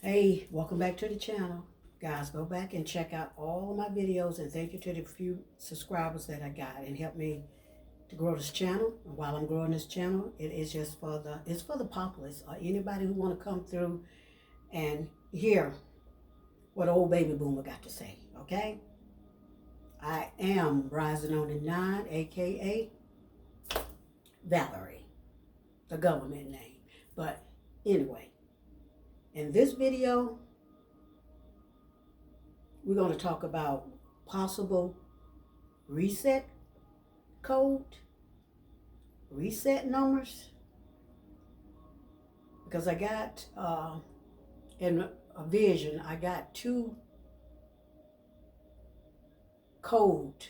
Hey, welcome back to the channel. Guys, go back and check out all of my videos, and thank you to the few subscribers that I got and help me to grow this channel. And while I'm growing this channel, it is just for the populace or anybody who want to come through and hear what old baby boomer got to say, okay? I am rising on the 9, aka Valerie, the government name. But anyway, in this video, we're going to talk about possible reset code, reset numbers, because I got in a vision, I got two code.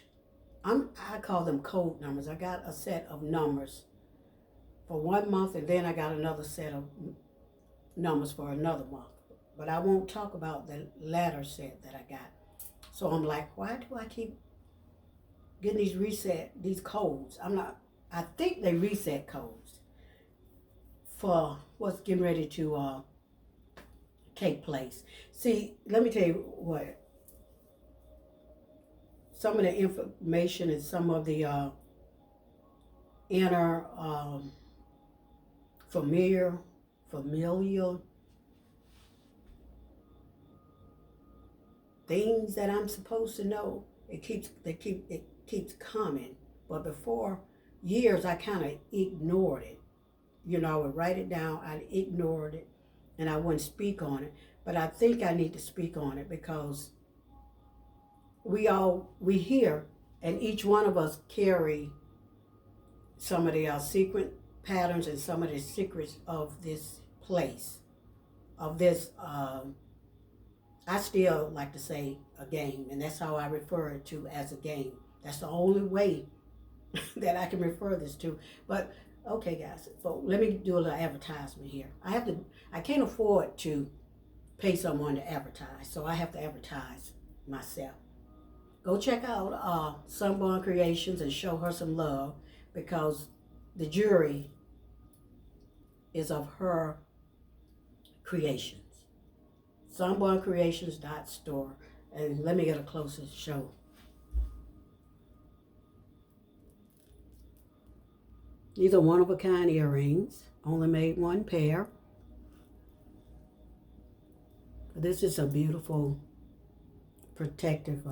I call them code numbers. I got a set of numbers for 1 month, and then I got another set of numbers for another month. But I won't talk about the latter set that I got. So I'm like, why do I keep getting these codes? I think they reset codes for what's getting ready to take place. See, let me tell you what, some of the information and some of the inner familial things that I'm supposed to know, it keeps coming. But before years, I kind of ignored it. You know, I would write it down, I'd ignored it, and I wouldn't speak on it. But I think I need to speak on it because we hear, and each one of us carry some of the secret patterns and some of the secrets of this place, of this, I still like to say a game, and that's how I refer it to, as a game. That's the only way that I can refer this to. But okay, guys, so let me do a little advertisement here. I can't afford to pay someone to advertise, so I have to advertise myself. Go check out Sunborn Creations and show her some love, because the jury is of her creations. Sunborncreations.store. And let me get a closer show. These are one-of-a-kind earrings. Only made one pair. This is a beautiful protective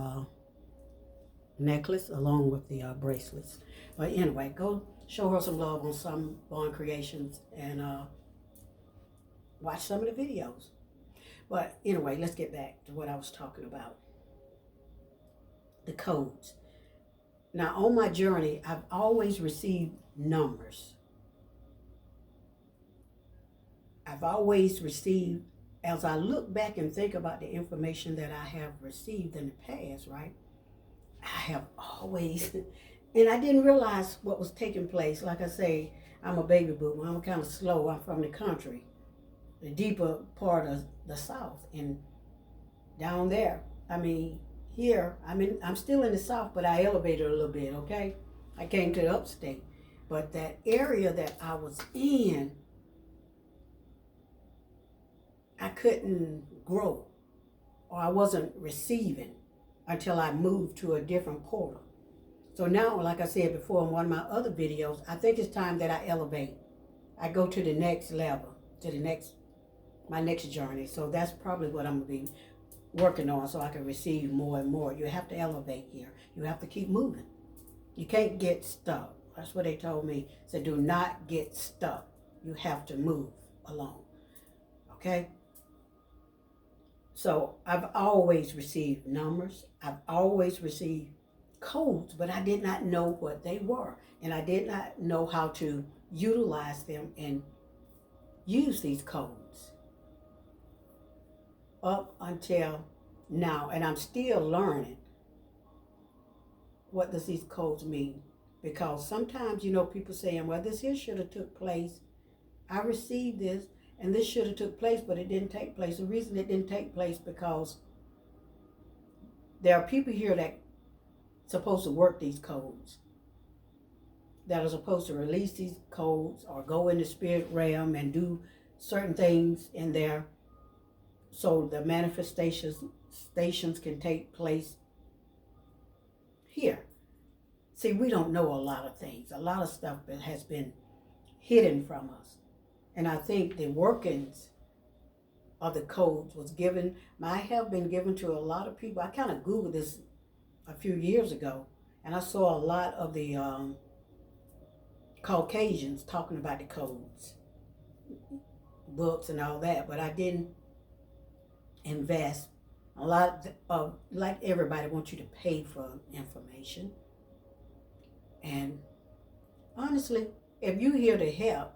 necklace along with the bracelets. But anyway, go show her some love on Sunborn Creations and watch some of the videos. But anyway, let's get back to what I was talking about. The codes. Now, on my journey, I've always received numbers. I've always received, as I look back and think about the information that I have received in the past, right? I have always, and I didn't realize what was taking place. Like I say, I'm a baby boomer. I'm kind of slow. I'm from the country, the deeper part of the South, and down there, I mean, here, I'm still in the South, but I elevated a little bit, okay? I came to the upstate, but that area that I was in, I couldn't grow, or I wasn't receiving until I moved to a different portal. So now, like I said before in one of my other videos, I think it's time that I elevate. I go to the next level, to my next journey. So that's probably what I'm going to be working on, so I can receive more and more. You have to elevate here. You have to keep moving. You can't get stuck. That's what they told me. So do not get stuck. You have to move along. Okay? So I've always received numbers. I've always received codes, but I did not know what they were. And I did not know how to utilize them and use these codes up until now. And I'm still learning what does these codes mean. Because sometimes, you know, people saying, well, this here should have took place. I received this, and this should have took place, but it didn't take place. The reason it didn't take place because there are people here that supposed to work these codes, that are supposed to release these codes or go in the spirit realm and do certain things in there so the manifestations can take place here. See, we don't know a lot of things. A lot of stuff that has been hidden from us. And I think the workings of the codes might have been given to a lot of people. I kind of Googled this a few years ago, and I saw a lot of the Caucasians talking about the codes, books and all that, but I didn't invest. A lot of, like everybody wants you to pay for information. And honestly, if you're here to help,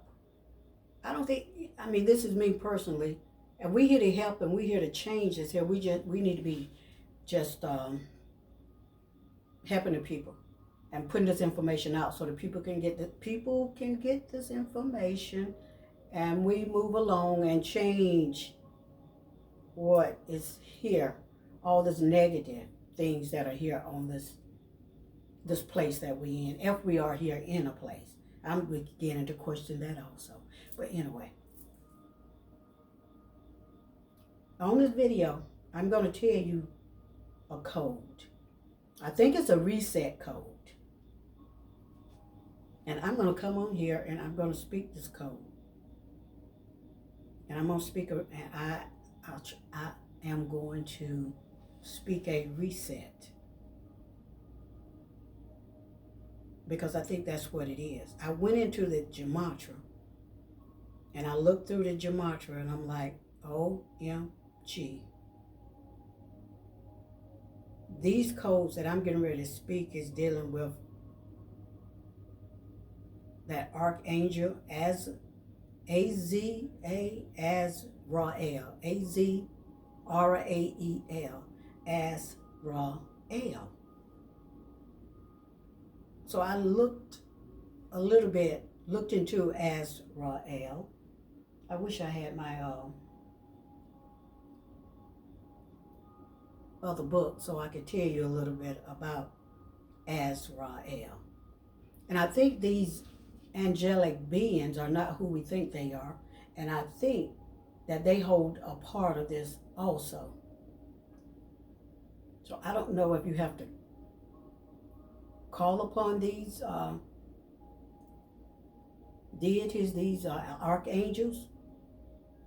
I don't think, I mean, this is me personally. If we're here to help and we're here to change this here, we need to be just helping the people and putting this information out so that people can get this information, and we move along and change what is here, all these negative things that are here on this place that we in, if we are here in a place. I'm beginning to question that also. But anyway, on this video, I'm going to tell you a code. I think it's a reset code. And I'm going to come on here and I'm going to speak this code. And I'm going to speak, and I am going to speak a reset. Because I think that's what it is. I went into the gematria and I looked through the gematria and I'm like, OMG. These codes that I'm getting ready to speak is dealing with that archangel Azrael, Azrael, Azrael. So I looked into Azrael. I wish I had my other book so I could tell you a little bit about Azrael. And I think these angelic beings are not who we think they are. And I think that they hold a part of this also. So I don't know if you have to call upon these deities, these archangels,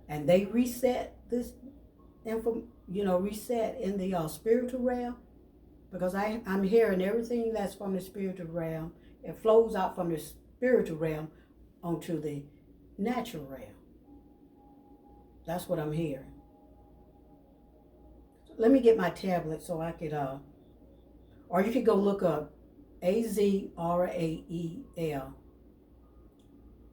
and they reset this reset in the spiritual realm, because I'm hearing everything that's from the spiritual realm. It flows out from the spiritual realm onto the natural realm. That's what I'm hearing. So let me get my tablet so I could, or you could go look up Azrael.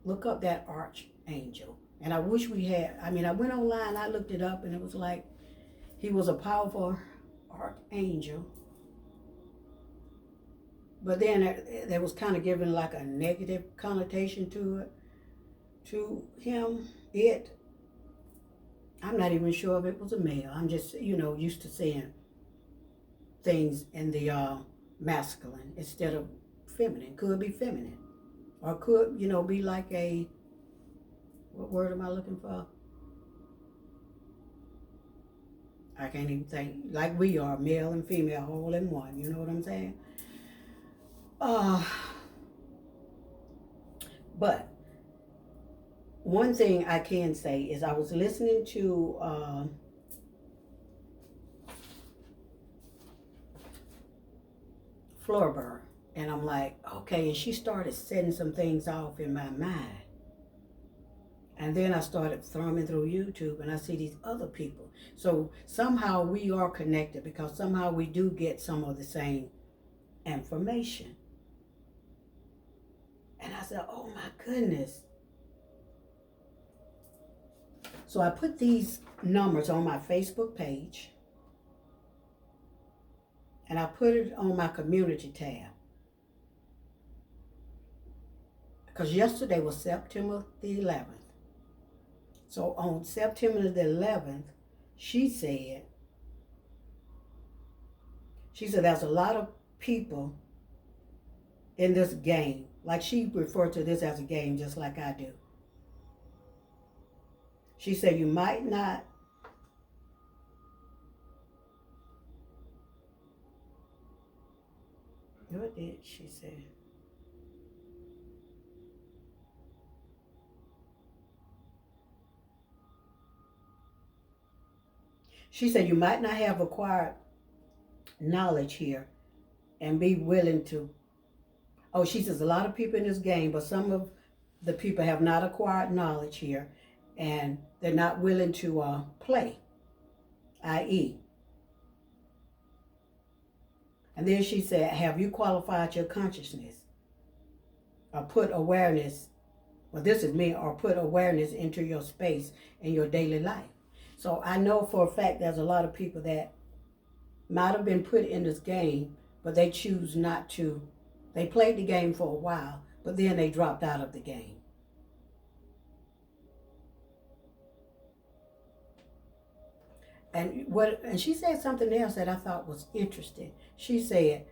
Look up that archangel. And I wish we had, I went online, I looked it up, and it was like, he was a powerful archangel. But then there was kind of given like a negative connotation to him. I'm not even sure if it was a male. I'm just, used to seeing things in the masculine instead of feminine. Could be feminine. Or could, be like a, what word am I looking for? I can't even think. Like we are, male and female, all in one. You know what I'm saying? But one thing I can say is I was listening to Florber, and I'm like, okay, and she started setting some things off in my mind. And then I started thumbing through YouTube, and I see these other people. So somehow we are connected, because somehow we do get some of the same information. And I said, oh my goodness. So I put these numbers on my Facebook page, and I put it on my community tab. Because yesterday was September the 11th. So on September the 11th, she said there's a lot of people in this game. Like she referred to this as a game just like I do. She said you might not What did she say? She said you might not have acquired knowledge here and be willing to. Oh, she says a lot of people in this game, but some of the people have not acquired knowledge here and they're not willing to play, i.e. And then she said, have you qualified your consciousness or put awareness, well, this is me, or put awareness into your space in your daily life? So I know for a fact there's a lot of people that might have been put in this game, but they choose not to. They played the game for a while, but then they dropped out of the game. And she said something else that I thought was interesting. She said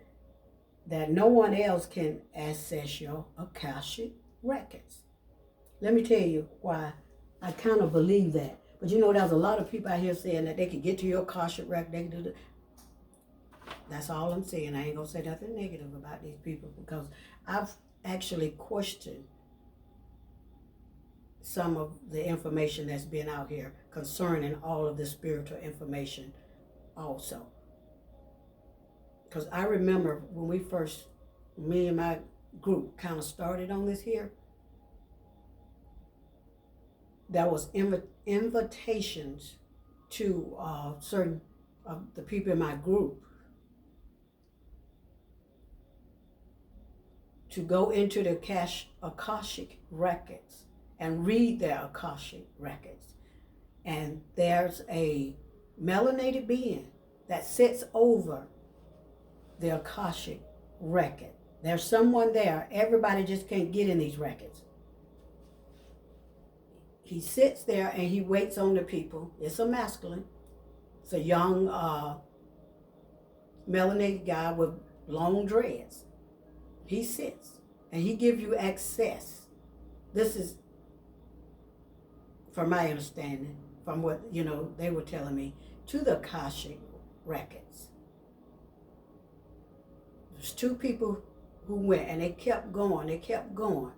that no one else can access your Akashic records. Let me tell you why I kind of believe that. But you know, there's a lot of people out here saying that they can get to your Akashic record. They can do the, that's all I'm saying. I ain't gonna say nothing negative about these people because I've actually questioned some of the information that's been out here concerning all of this spiritual information also. Because I remember when we first, me and my group kind of started on this here, there was invitations to certain of the people in my group to go into the Akashic records and read their Akashic records. And there's a melanated being that sits over the Akashic record. There's someone there. Everybody just can't get in these records. He sits there and he waits on the people. It's a masculine. It's a young melanated guy with long dreads. He sits and he gives you access. This is, from my understanding, from what, you know, they were telling me, to the Akashic records. There's two people who went and they kept going.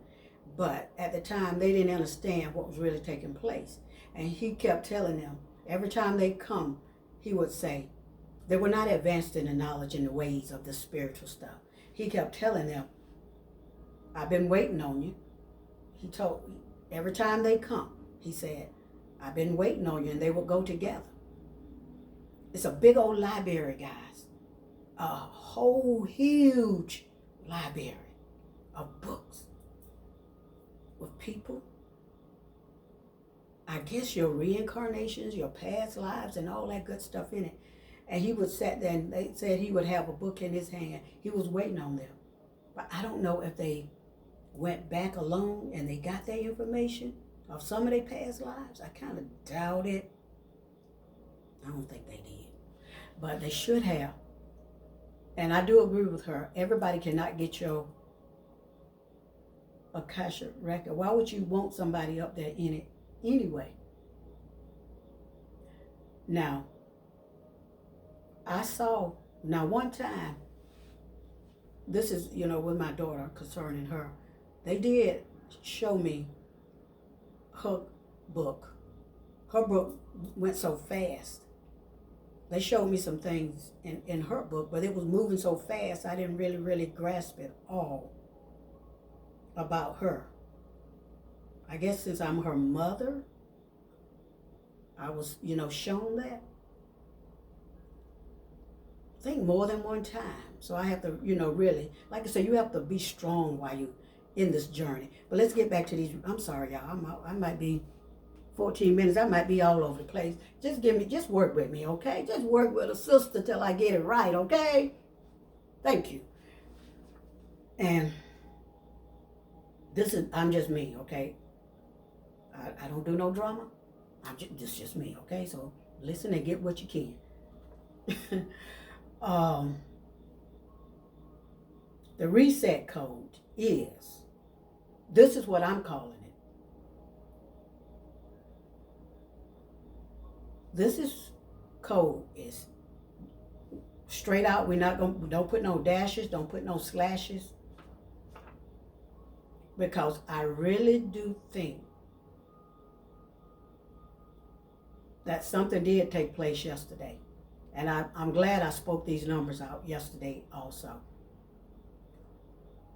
But at the time, they didn't understand what was really taking place. And he kept telling them, every time they come, he would say, they were not advanced in the knowledge and the ways of the spiritual stuff. He kept telling them, I've been waiting on you. He told, every time they come, he said, I've been waiting on you, and they would go together. It's a big old library, guys. A whole huge library of books with people. I guess your reincarnations, your past lives, and all that good stuff in it. And he would sit there, and they said he would have a book in his hand. He was waiting on them. But I don't know if they went back alone and they got their information of some of their past lives. I kind of doubt it. I don't think they did. But they should have. And I do agree with her. Everybody cannot get your Akashic record. Why would you want somebody up there in it anyway? Now, I saw, one time, this is, with my daughter concerning her, they did show me her book. Her book went so fast. They showed me some things in her book, but it was moving so fast, I didn't really grasp it all about her. I guess since I'm her mother, I was, shown that. I think more than one time. So I have to, really, like I said, you have to be strong while you in this journey. But let's get back to these. I'm sorry, y'all. I might be 14 minutes. I might be all over the place. Just work with me, okay? Just work with a sister till I get it right, okay? Thank you. And I'm just me, okay? I don't do no drama. This is just me, okay? So listen and get what you can. The reset code is, this is what I'm calling it. This code is Straight out, don't put no dashes, don't put no slashes. Because I really do think that something did take place yesterday. And I'm glad I spoke these numbers out yesterday also.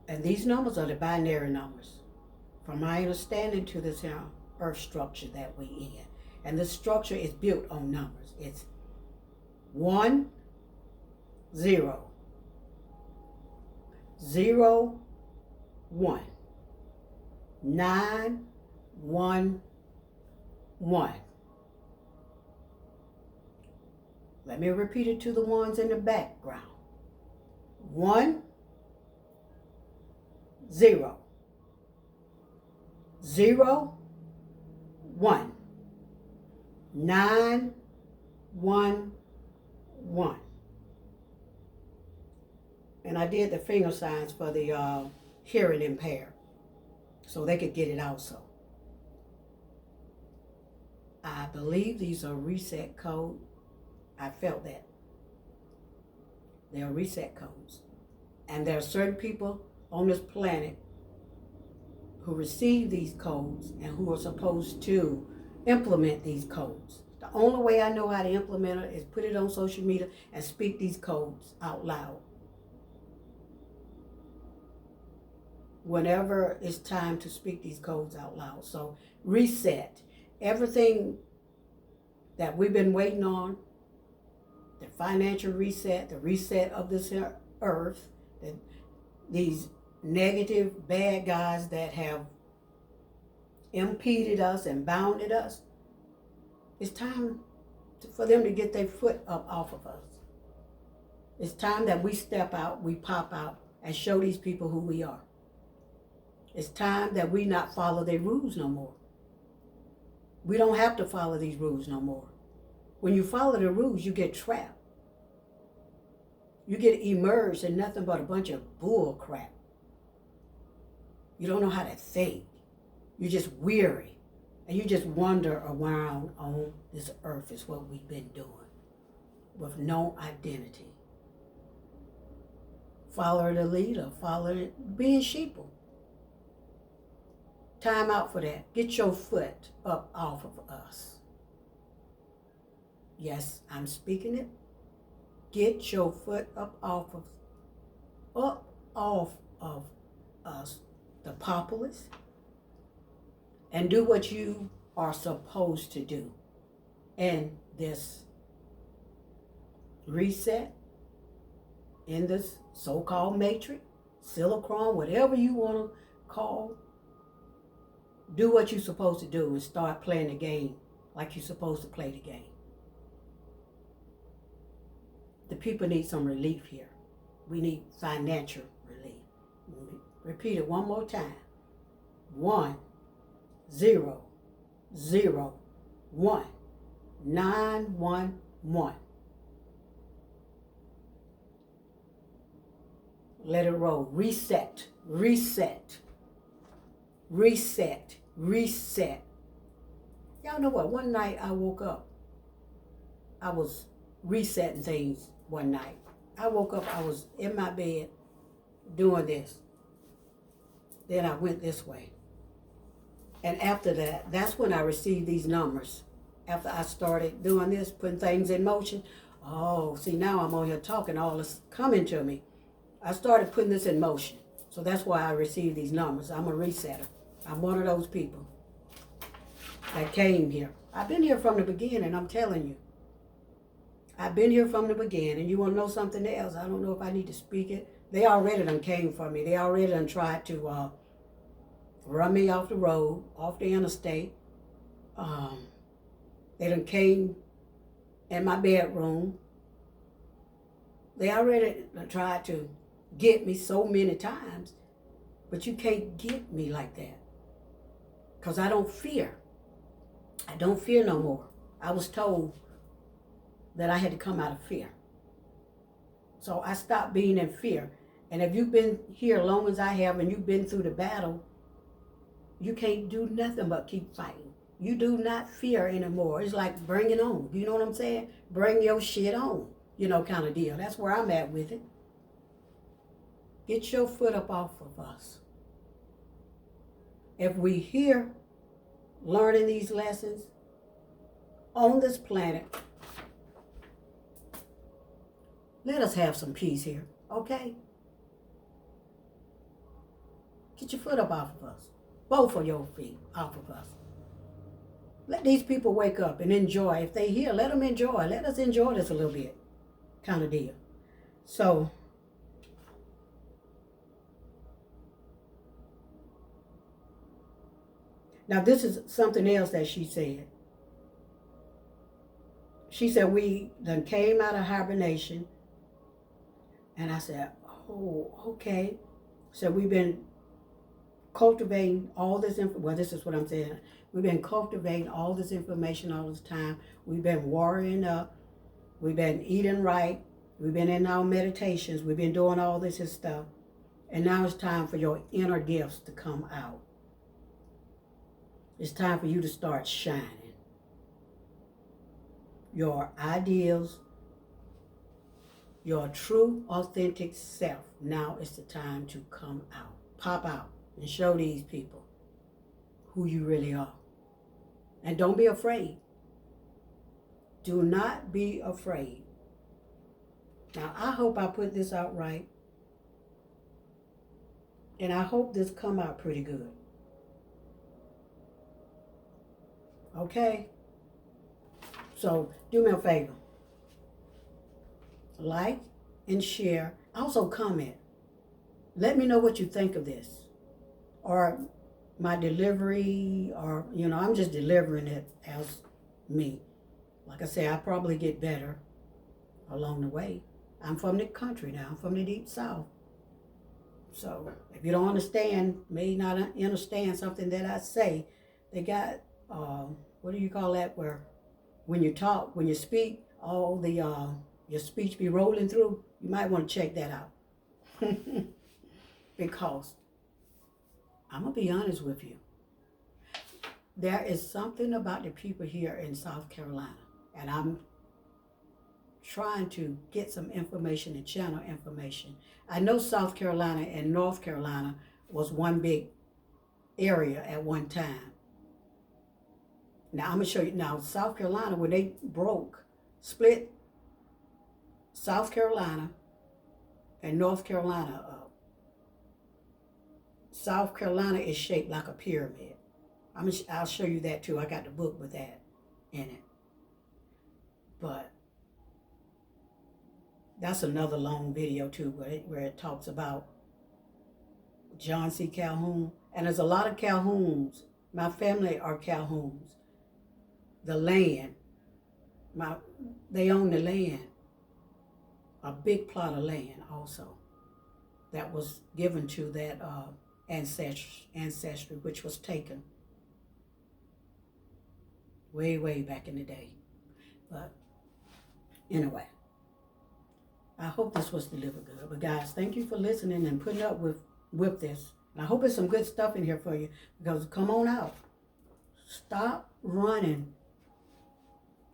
And these numbers are the binary numbers. From my understanding to this here earth structure that we in. And this structure is built on numbers. It's 1, 0, 0, 1, 9, 1, 1. Let me repeat it to the ones in the background. 1, 0, 0, 1, 9, 1, 1. And I did the finger signs for the hearing impaired, so they could get it also. I believe these are reset codes. I felt that. They are reset codes. And there are certain people on this planet who receive these codes and who are supposed to implement these codes. The only way I know how to implement it is put it on social media and speak these codes out loud. Whenever it's time to speak these codes out loud. So reset. Everything that we've been waiting on, the financial reset, the reset of this earth, these negative bad guys that have impeded us and bounded us, it's time for them to get their foot up off of us. It's time that we step out, we pop out, and show these people who we are. It's time that we not follow their rules no more. We don't have to follow these rules no more. When you follow the rules, you get trapped. You get immersed in nothing but a bunch of bull crap. You don't know how to think. You're just weary. And you just wander around on this earth is what we've been doing. With no identity. Follow the leader. Being sheeple. Time out for that. Get your foot up off of us. Yes, I'm speaking it. Get your foot up off of us, the populace, and do what you are supposed to do in this reset, in this so-called matrix, silicon, whatever you want to call. Do what you're supposed to do and start playing the game like you're supposed to play the game. The people need some relief here. We need financial relief. Repeat it one more time. 1, 0, 0, 1, 9, 1, 1. Let it roll. Reset, reset, reset, reset. Y'all know what? One night I woke up. I was resetting things one night. I woke up, I was in my bed doing this. Then I went this way. And after that, that's when I received these numbers. After I started doing this, putting things in motion. Oh, see, now I'm on here talking, all this coming to me. I started putting this in motion. So that's why I received these numbers. I'm a resetter. I'm one of those people that came here. I've been here from the beginning, I'm telling you. I've been here from the beginning. You want to know something else? I don't know if I need to speak it. They already done came for me. They already done tried to run me off the road, off the interstate. They done came in my bedroom. They already done tried to get me so many times. But you can't get me like that. Because I don't fear. I don't fear no more. I was told that I had to come out of fear. So I stopped being in fear. And if you've been here as long as I have and you've been through the battle, you can't do nothing but keep fighting. You do not fear anymore. It's like bring it on. You know what I'm saying? Bring your shit on. you know, kind of deal. That's where I'm at with it. Get your foot up off of us. If we here learning these lessons on this planet, let us have some peace here, okay? Get your foot up off of us. Both of your feet off of us. Let these people wake up and enjoy. If they here, let them enjoy. Let us enjoy this a little bit, kind of deal. So, now this is something else that she said. She said we done came out of hibernation. And I said, oh, okay. So we've been cultivating all this well, this is what I'm saying. We've been cultivating all this information all this time. We've been warring up. We've been eating right. We've been in our meditations. We've been doing all this stuff. And now it's time for your inner gifts to come out. It's time for you to start shining. Your ideals, your true, authentic self. Now it's the time to come out. Pop out and show these people who you really are. And don't be afraid. Do not be afraid. Now, I hope I put this out right. And I hope this come out pretty good. Okay? So, do me a favor. Like and share. Also comment. Let me know what you think of this. Or my delivery, or, you know, I'm just delivering it as me. Like I say, I probably get better along the way. I'm from the country now. I'm from the deep south. So if you don't understand, may not understand something that I say, they got, what do you call that, where when you talk, when you speak, all the, your speech be rolling through, you might want to check that out. Because I'm going to be honest with you. There is something about the people here in South Carolina, and I'm trying to get some information and channel information. I know South Carolina and North Carolina was one big area at one time. Now, I'm going to show you. Now, South Carolina, when they split South Carolina and North Carolina up, South Carolina is shaped like a pyramid. I'll show you that too. I got the book with that in it. But that's another long video too, where it talks about John C. Calhoun. And there's a lot of Calhouns. My family are Calhouns. The land, they own the land, a big plot of land also, that was given to that ancestry, which was taken way, way back in the day. But anyway, I hope this was delivered good. But guys, thank you for listening and putting up with this. And I hope there's some good stuff in here for you, because come on out. Stop running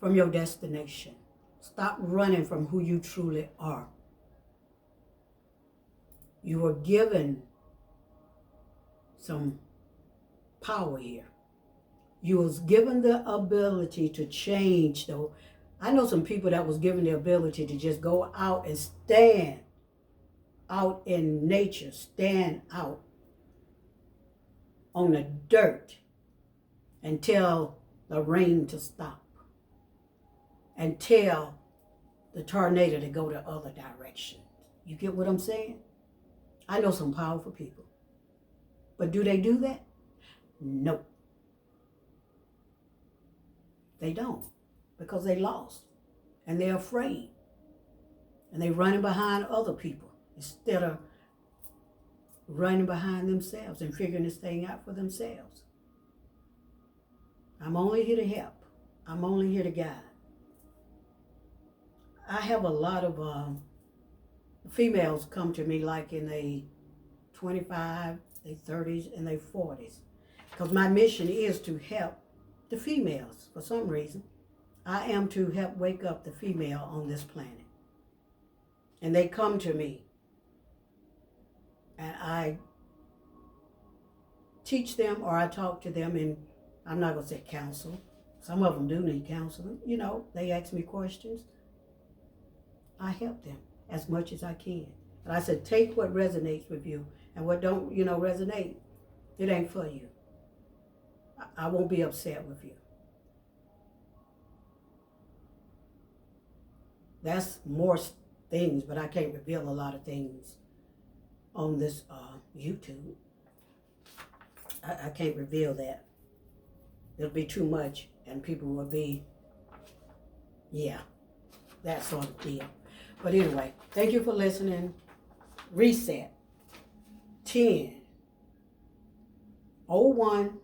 from your destination. Stop running from who you truly are. You were given some power here. You was given the ability to change, though. I know some people that was given the ability to just go out and stand out in nature, stand out on the dirt and tell the rain to stop and tell the tornado to go the other direction. You get what I'm saying? I know some powerful people. But do they do that? No. They don't. Because they lost. And they're afraid. And they're running behind other people instead of running behind themselves and figuring this thing out for themselves. I'm only here to help. I'm only here to guide. I have a lot of females come to me like in their 25, their 30s, and their 40s. Because my mission is to help the females for some reason. I am to help wake up the female on this planet. And they come to me. And I teach them, or I talk to them, and I'm not going to say counsel. Some of them do need counseling. You know, they ask me questions. I help them as much as I can. And I said, take what resonates with you, and what don't, resonate, it ain't for you. I won't be upset with you. That's more things, but I can't reveal a lot of things on this YouTube. I can't reveal that. It'll be too much, and people will be, yeah, that sort of deal. But anyway, thank you for listening. Reset 10 01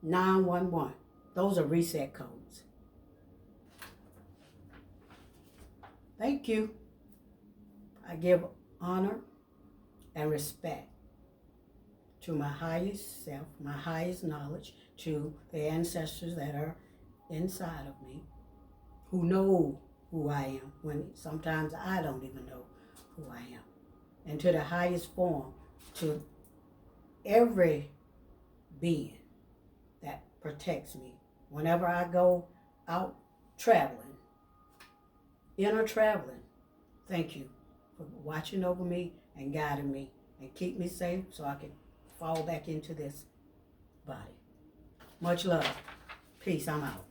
911. Those are reset codes. Thank you. I give honor and respect to my highest self, my highest knowledge, to the ancestors that are inside of me, who know who I am, when sometimes I don't even know who I am. And to the highest form, to every being that protects me. Whenever I go out traveling, inner traveling, thank you for watching over me and guiding me and keep me safe so I can fall back into this body. Much love. Peace. I'm out.